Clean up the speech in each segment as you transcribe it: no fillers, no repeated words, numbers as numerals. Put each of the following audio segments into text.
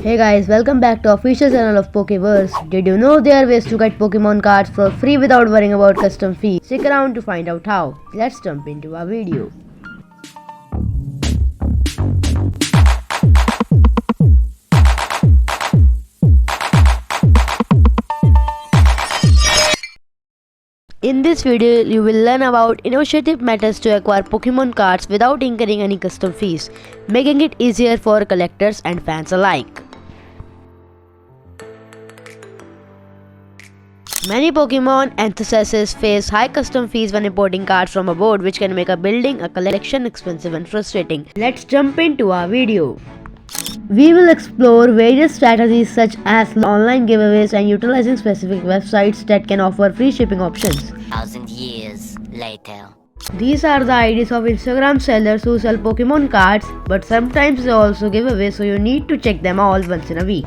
Hey guys, welcome back to official channel of Pokeverse. Did you know there are ways to get Pokemon cards for free without worrying about custom fees? Stick around to find out how. Let's jump into our video. In this video, you will learn about innovative methods to acquire Pokemon cards without incurring any custom fees, making it easier for collectors and fans alike. Many Pokemon enthusiasts face high custom fees when importing cards from abroad, which can make building a collection expensive and frustrating. Let's jump into our video. We will explore various strategies such as online giveaways and utilizing specific websites that can offer free shipping options. 1,000 years later. These are the IDs of Instagram sellers who sell Pokemon cards, but sometimes they also give away, so you need to check them all once in a week.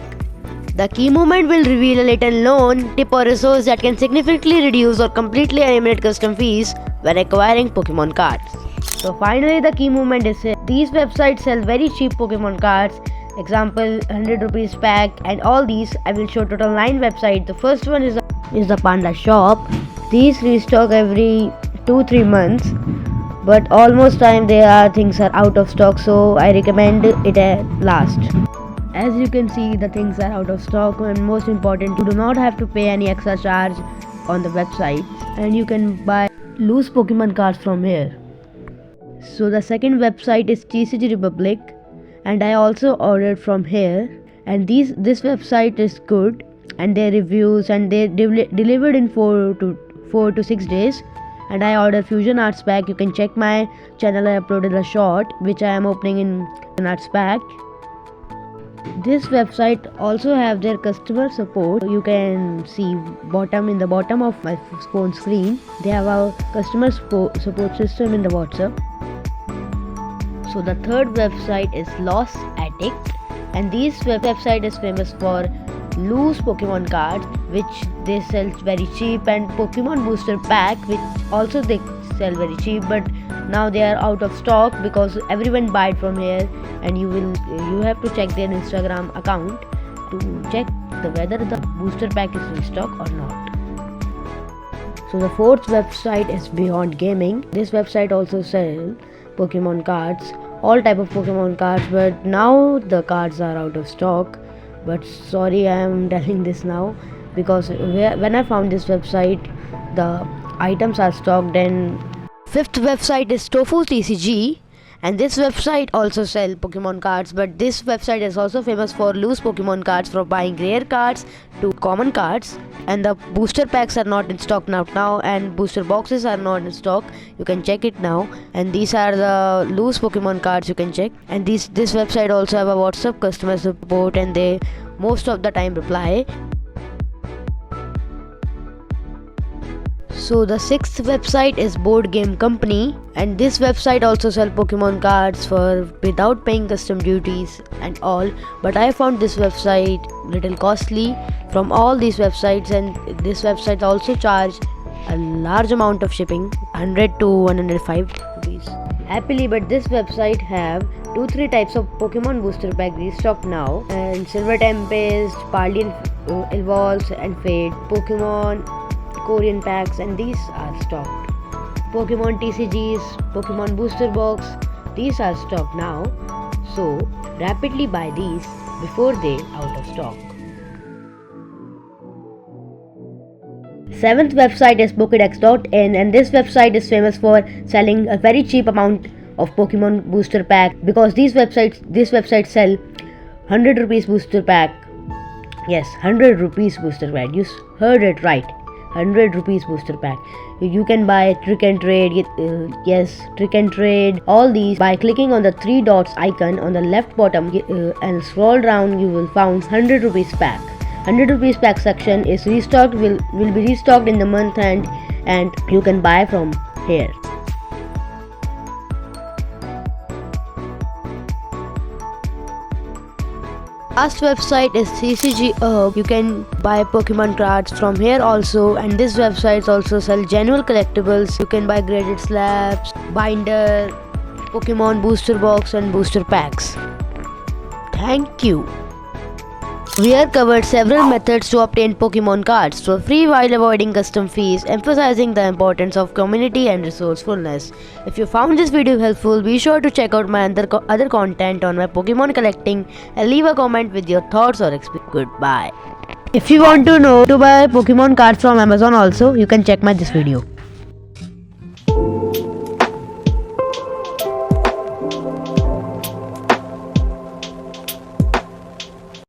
The key moment will reveal a little known tip or resource that can significantly reduce or completely eliminate custom fees when acquiring Pokemon cards. So finally the key moment is here. These websites sell very cheap Pokemon cards, example 100 rupees pack, and all these I will show total 9 websites. The first one is the Panda Shop. These restock every 2-3 months, but almost time things are out of stock, so I recommend it at last. As you can see, the things are out of stock, and most important, you do not have to pay any extra charge on the website, and you can buy loose Pokemon cards from here. So the second website is TCG Republic, and I also ordered from here, and this website is good, and their reviews, and they delivered in 4 to 6 days. And I ordered Fusion Arts pack. You can check my channel. I uploaded a short which I am opening in an arts pack. This website also have their customer support. You can see in the bottom of my phone screen. They have a customer support system in the WhatsApp. So the third website is Lost Addict, and this website is famous for loose Pokemon cards, which they sell very cheap, and Pokemon booster pack, which also they sell very cheap, but now they are out of stock because everyone buy it from here, and you have to check their Instagram account to check whether the booster pack is in stock or not. So the fourth website is Beyond Gaming. This website also sells Pokemon cards, all type of Pokemon cards, but now the cards are out of stock. But sorry, I am telling this now because when I found this website, the items are stocked. And fifth website is Tofu TCG, and this website also sell Pokemon cards, but this website is also famous for loose Pokemon cards, from buying rare cards to common cards, and the booster packs are not in stock now, and booster boxes are not in stock. You can check it now, and these are the loose Pokemon cards you can check. And this website also have a WhatsApp customer support, and they most of the time reply. So the sixth website is Board Game Company, and this website also sell Pokemon cards for without paying custom duties and all, but I found this website little costly from all these websites, and this website also charge a large amount of shipping, 100 to 105 rupees. Happily, but this website have 2-3 types of Pokemon booster pack restocked now, and Silver Tempest, Paldean Evolves and Fade, Pokemon Korean packs, and these are stocked. Pokemon TCGs, Pokemon Booster Box, these are stocked now, so rapidly buy these before they out of stock. Seventh website is Pokedex.in, and this website is famous for selling a very cheap amount of Pokemon booster pack, because this website sell 100 rupees booster pack. Yes, 100 rupees booster pack. You heard it right. 100 rupees booster pack. You can buy Trick and Trade, Trick and Trade, all these by clicking on the 3 dots icon on the left bottom and scroll down. You will find 100 rupees pack. 100 rupees pack section is restocked, will be restocked in the month end, and you can buy from here. Last website is CCG Hub. You can buy Pokemon cards from here also, and this website also sell genuine collectibles. You can buy graded slabs, binder, Pokemon booster box and booster packs. Thank you. We have covered several methods to obtain Pokemon cards for free while avoiding custom fees, emphasizing the importance of community and resourcefulness. If you found this video helpful, be sure to check out my other content on my Pokemon collecting and leave a comment with your thoughts or experience. Goodbye. If you want to know to buy Pokemon cards from Amazon also, you can check my this video.